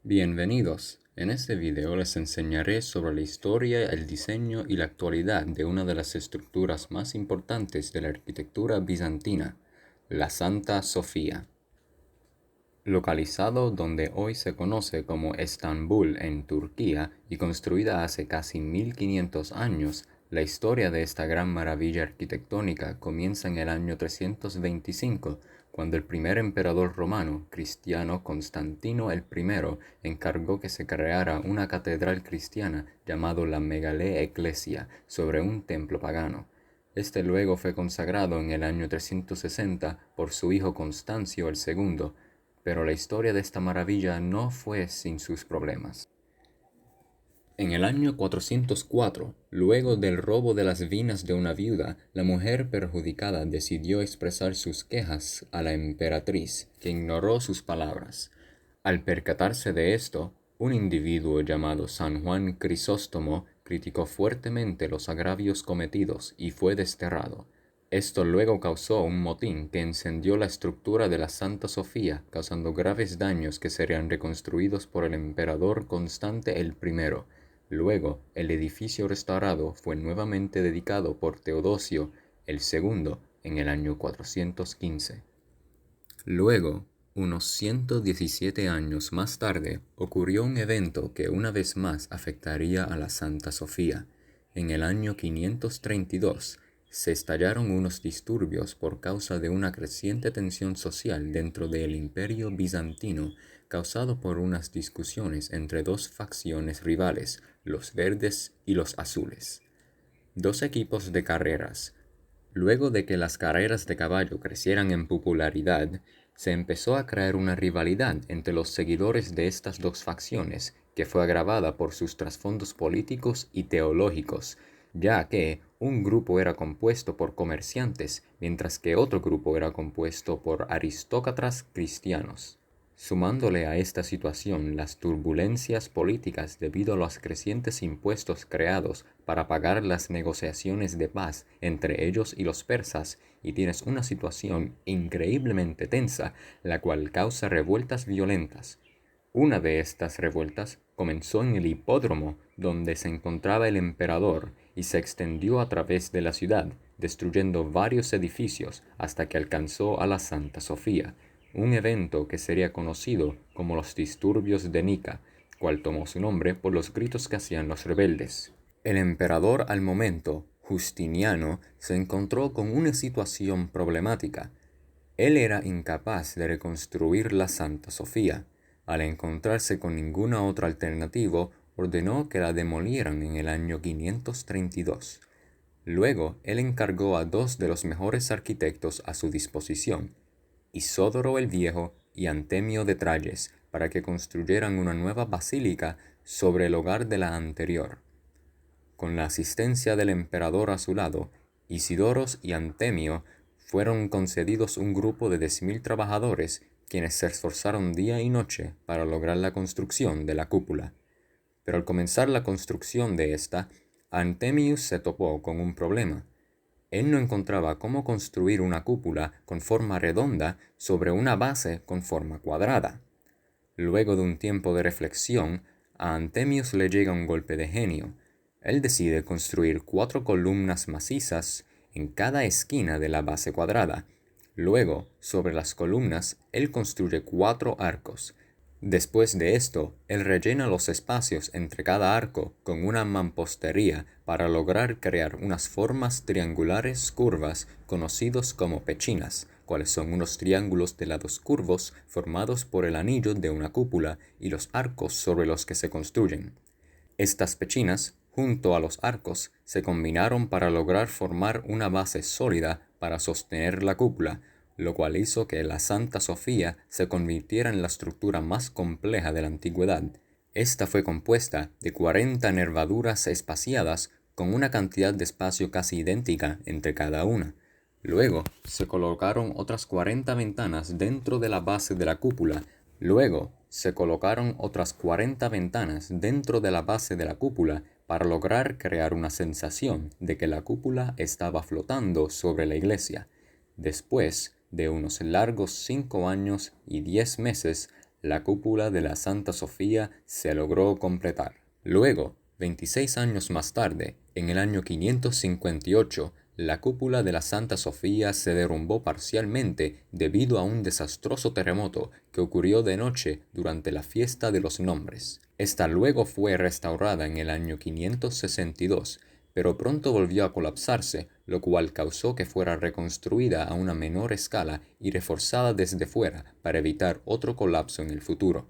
Bienvenidos. En este video les enseñaré sobre la historia, el diseño y la actualidad de una de las estructuras más importantes de la arquitectura bizantina, la Santa Sofía. Localizado donde hoy se conoce como Estambul en Turquía y construida hace casi 1500 años, la historia de esta gran maravilla arquitectónica comienza en el año 325, cuando el primer emperador romano cristiano Constantino I encargó que se creara una catedral cristiana llamada la Megalea Ecclesia sobre un templo pagano. Este luego fue consagrado en el año 360 por su hijo Constancio II, pero la historia de esta maravilla no fue sin sus problemas. En el año 404, luego del robo de las viñas de una viuda, la mujer perjudicada decidió expresar sus quejas a la emperatriz, que ignoró sus palabras. Al percatarse de esto, un individuo llamado San Juan Crisóstomo criticó fuertemente los agravios cometidos y fue desterrado. Esto luego causó un motín que encendió la estructura de la Santa Sofía, causando graves daños que serían reconstruidos por el emperador Constante I. Luego, el edificio restaurado fue nuevamente dedicado por Teodosio II en el año 415. Luego, unos 117 años más tarde, ocurrió un evento que una vez más afectaría a la Santa Sofía. En el año 532, se estallaron unos disturbios por causa de una creciente tensión social dentro del Imperio bizantino, causado por unas discusiones entre dos facciones rivales, los verdes y los azules. Dos equipos de carreras. Luego de que las carreras de caballo crecieran en popularidad, se empezó a crear una rivalidad entre los seguidores de estas dos facciones, que fue agravada por sus trasfondos políticos y teológicos, ya que un grupo era compuesto por comerciantes, mientras que otro grupo era compuesto por aristócratas cristianos. Sumándole a esta situación las turbulencias políticas debido a los crecientes impuestos creados para pagar las negociaciones de paz entre ellos y los persas, y tienes una situación increíblemente tensa, la cual causa revueltas violentas. Una de estas revueltas comenzó en el hipódromo donde se encontraba el emperador y se extendió a través de la ciudad, destruyendo varios edificios hasta que alcanzó a la Santa Sofía, un evento que sería conocido como los disturbios de Nica, cual tomó su nombre por los gritos que hacían los rebeldes. El emperador al momento, Justiniano, se encontró con una situación problemática. Él era incapaz de reconstruir la Santa Sofía. Al encontrarse con ninguna otra alternativa, ordenó que la demolieran en el año 532. Luego, él encargó a dos de los mejores arquitectos a su disposición, Isódoro el Viejo y Antemio de Tralles, para que construyeran una nueva basílica sobre el hogar de la anterior. Con la asistencia del emperador a su lado, Isidoros y Antemio fueron concedidos un grupo de 10.000 trabajadores, quienes se esforzaron día y noche para lograr la construcción de la cúpula. Pero al comenzar la construcción de esta, Antemius se topó con un problema. Él no encontraba cómo construir una cúpula con forma redonda sobre una base con forma cuadrada. Luego de un tiempo de reflexión, a Antemius le llega un golpe de genio. Él decide construir 4 columnas macizas en cada esquina de la base cuadrada. Luego, sobre las columnas, él construye 4 arcos. Después de esto, él rellena los espacios entre cada arco con una mampostería para lograr crear unas formas triangulares curvas conocidos como pechinas, cuales son unos triángulos de lados curvos formados por el anillo de una cúpula y los arcos sobre los que se construyen. Estas pechinas, junto a los arcos, se combinaron para lograr formar una base sólida para sostener la cúpula, lo cual hizo que la Santa Sofía se convirtiera en la estructura más compleja de la antigüedad. Esta fue compuesta de 40 nervaduras espaciadas con una cantidad de espacio casi idéntica entre cada una. Luego, se colocaron otras 40 ventanas dentro de la base de la cúpula. Luego, se colocaron otras 40 ventanas dentro de la base de la cúpula para lograr crear una sensación de que la cúpula estaba flotando sobre la iglesia. Después de unos largos 5 años y 10 meses, la cúpula de la Santa Sofía se logró completar. Luego, 26 años más tarde, en el año 558, la cúpula de la Santa Sofía se derrumbó parcialmente debido a un desastroso terremoto que ocurrió de noche durante la fiesta de los nombres. Esta luego fue restaurada en el año 562, pero pronto volvió a colapsarse, lo cual causó que fuera reconstruida a una menor escala y reforzada desde fuera para evitar otro colapso en el futuro.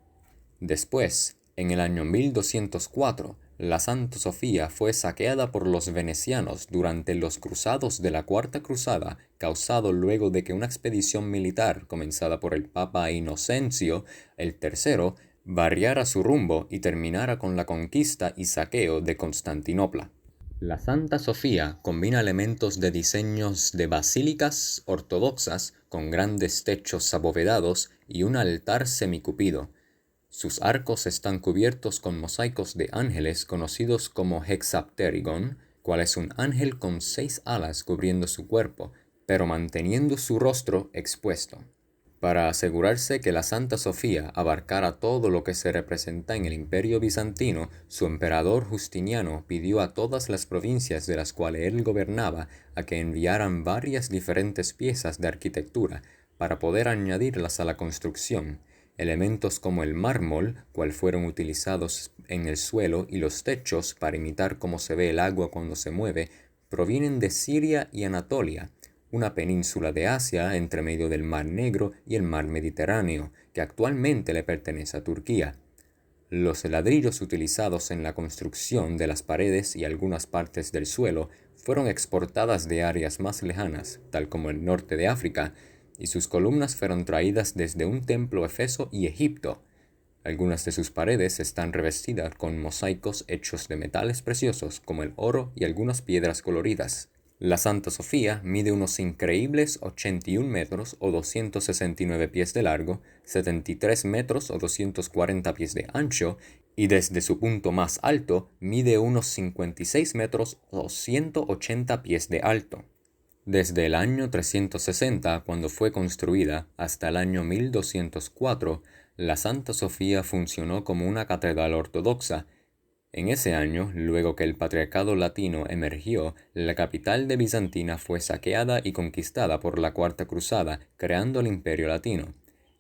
Después, en el año 1204, la Santa Sofía fue saqueada por los venecianos durante los cruzados de la Cuarta Cruzada, causado luego de que una expedición militar comenzada por el Papa Inocencio III variara su rumbo y terminara con la conquista y saqueo de Constantinopla. La Santa Sofía combina elementos de diseños de basílicas ortodoxas con grandes techos abovedados y un altar semicupido. Sus arcos están cubiertos con mosaicos de ángeles conocidos como hexapterygon, cual es un ángel con 6 alas cubriendo su cuerpo, pero manteniendo su rostro expuesto. Para asegurarse que la Santa Sofía abarcara todo lo que se representa en el Imperio Bizantino, su emperador Justiniano pidió a todas las provincias de las cuales él gobernaba a que enviaran varias diferentes piezas de arquitectura para poder añadirlas a la construcción. Elementos como el mármol, cual fueron utilizados en el suelo, y los techos para imitar cómo se ve el agua cuando se mueve, provienen de Siria y Anatolia, una península de Asia entre medio del Mar Negro y el Mar Mediterráneo, que actualmente le pertenece a Turquía. Los ladrillos utilizados en la construcción de las paredes y algunas partes del suelo fueron exportadas de áreas más lejanas, tal como el norte de África, y sus columnas fueron traídas desde un templo efeso y Egipto. Algunas de sus paredes están revestidas con mosaicos hechos de metales preciosos como el oro y algunas piedras coloridas. La Santa Sofía mide unos increíbles 81 metros o 269 pies de largo, 73 metros o 240 pies de ancho, y desde su punto más alto mide unos 56 metros o 180 pies de alto. Desde el año 360, cuando fue construida, hasta el año 1204, la Santa Sofía funcionó como una catedral ortodoxa. En ese año, luego que el Patriarcado Latino emergió, la capital de Bizantina fue saqueada y conquistada por la Cuarta Cruzada, creando el Imperio Latino.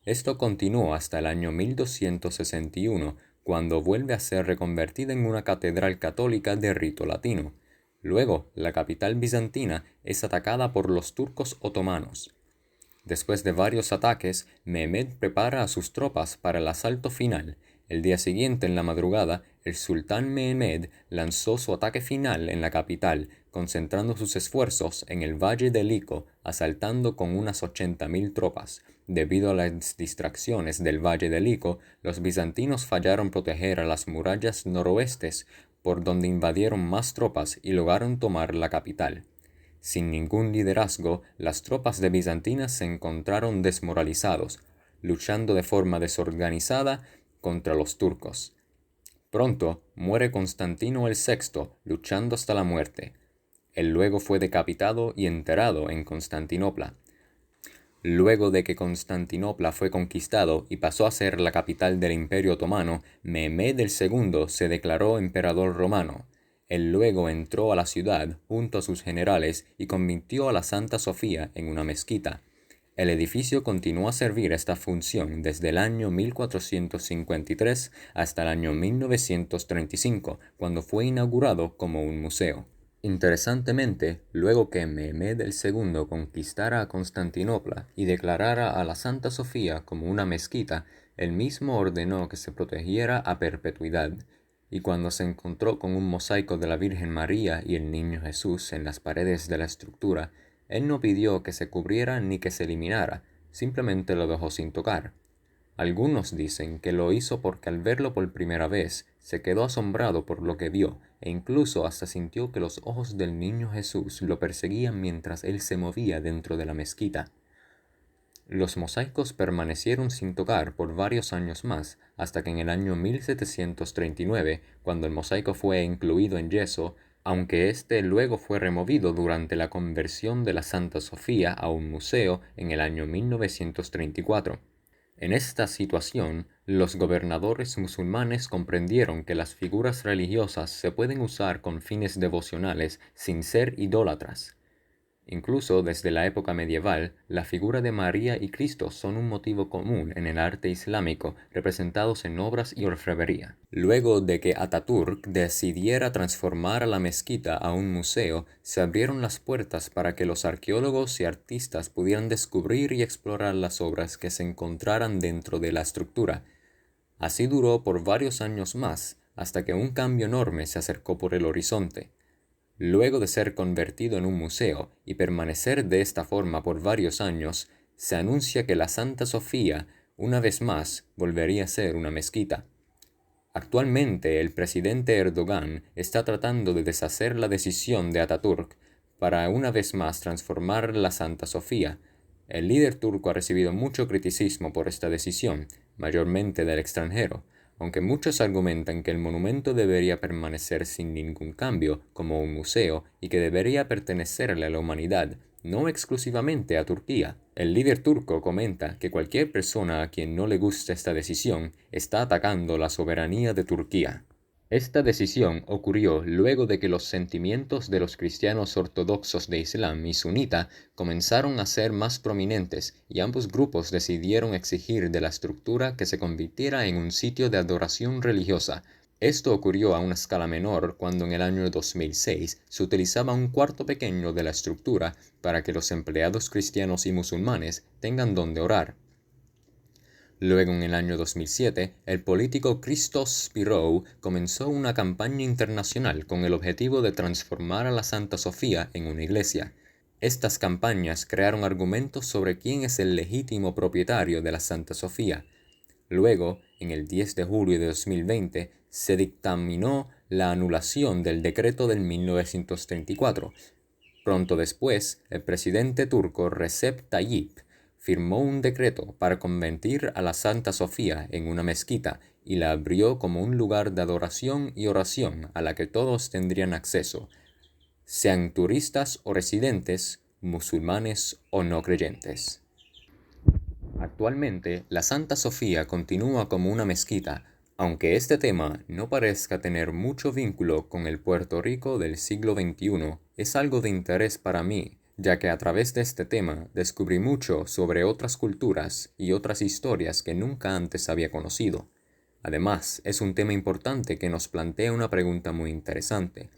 Esto continuó hasta el año 1261, cuando vuelve a ser reconvertida en una catedral católica de rito latino. Luego, la capital bizantina es atacada por los turcos otomanos. Después de varios ataques, Mehmed prepara a sus tropas para el asalto final. El día siguiente, en la madrugada, el sultán Mehmed lanzó su ataque final en la capital, concentrando sus esfuerzos en el Valle de Lico, asaltando con unas 80.000 tropas. Debido a las distracciones del Valle de Lico, los bizantinos fallaron proteger a las murallas noroestes, por donde invadieron más tropas y lograron tomar la capital. Sin ningún liderazgo, las tropas de Bizantina se encontraron desmoralizados, luchando de forma desorganizada contra los turcos. Pronto muere Constantino el VI, luchando hasta la muerte. Él luego fue decapitado y enterrado en Constantinopla. Luego de que Constantinopla fue conquistado y pasó a ser la capital del Imperio Otomano, Mehmed II se declaró emperador romano. Él luego entró a la ciudad junto a sus generales y convirtió a la Santa Sofía en una mezquita. El edificio continuó a servir esta función desde el año 1453 hasta el año 1935, cuando fue inaugurado como un museo. Interesantemente, luego que Mehmed II conquistara a Constantinopla y declarara a la Santa Sofía como una mezquita, él mismo ordenó que se protegiera a perpetuidad, y cuando se encontró con un mosaico de la Virgen María y el Niño Jesús en las paredes de la estructura, él no pidió que se cubriera ni que se eliminara, simplemente lo dejó sin tocar. Algunos dicen que lo hizo porque al verlo por primera vez se quedó asombrado por lo que vio e incluso hasta sintió que los ojos del niño Jesús lo perseguían mientras él se movía dentro de la mezquita. Los mosaicos permanecieron sin tocar por varios años más, hasta que en el año 1739, cuando el mosaico fue incluido en yeso, aunque este luego fue removido durante la conversión de la Santa Sofía a un museo en el año 1934. En esta situación, los gobernadores musulmanes comprendieron que las figuras religiosas se pueden usar con fines devocionales sin ser idólatras. Incluso desde la época medieval, la figura de María y Cristo son un motivo común en el arte islámico, representados en obras y orfebrería. Luego de que Ataturk decidiera transformar a la mezquita a un museo, se abrieron las puertas para que los arqueólogos y artistas pudieran descubrir y explorar las obras que se encontraran dentro de la estructura. Así duró por varios años más, hasta que un cambio enorme se acercó por el horizonte. Luego de ser convertido en un museo y permanecer de esta forma por varios años, se anuncia que la Santa Sofía, una vez más, volvería a ser una mezquita. Actualmente, el presidente Erdogan está tratando de deshacer la decisión de Ataturk para una vez más transformar la Santa Sofía. El líder turco ha recibido mucho criticismo por esta decisión, mayormente del extranjero, aunque muchos argumentan que el monumento debería permanecer sin ningún cambio, como un museo, y que debería pertenecerle a la humanidad, no exclusivamente a Turquía. El líder turco comenta que cualquier persona a quien no le guste esta decisión está atacando la soberanía de Turquía. Esta decisión ocurrió luego de que los sentimientos de los cristianos ortodoxos de Islam y sunita comenzaron a ser más prominentes y ambos grupos decidieron exigir de la estructura que se convirtiera en un sitio de adoración religiosa. Esto ocurrió a una escala menor cuando en el año 2006 se utilizaba un cuarto pequeño de la estructura para que los empleados cristianos y musulmanes tengan donde orar. Luego, en el año 2007, el político Christos Spirou comenzó una campaña internacional con el objetivo de transformar a la Santa Sofía en una iglesia. Estas campañas crearon argumentos sobre quién es el legítimo propietario de la Santa Sofía. Luego, en el 10 de julio de 2020, se dictaminó la anulación del decreto del 1934. Pronto después, el presidente turco Recep Tayyip firmó un decreto para convertir a la Santa Sofía en una mezquita y la abrió como un lugar de adoración y oración a la que todos tendrían acceso, sean turistas o residentes, musulmanes o no creyentes. Actualmente, la Santa Sofía continúa como una mezquita, aunque este tema no parezca tener mucho vínculo con el Puerto Rico del siglo XXI, es algo de interés para mí, ya que a través de este tema descubrí mucho sobre otras culturas y otras historias que nunca antes había conocido. Además, es un tema importante que nos plantea una pregunta muy interesante.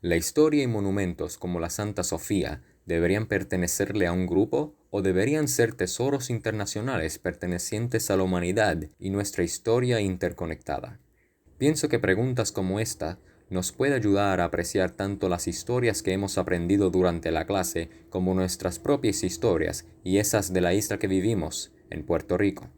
¿La historia y monumentos como la Santa Sofía deberían pertenecerle a un grupo o deberían ser tesoros internacionales pertenecientes a la humanidad y nuestra historia interconectada? Pienso que preguntas como esta nos puede ayudar a apreciar tanto las historias que hemos aprendido durante la clase como nuestras propias historias y esas de la isla que vivimos, en Puerto Rico.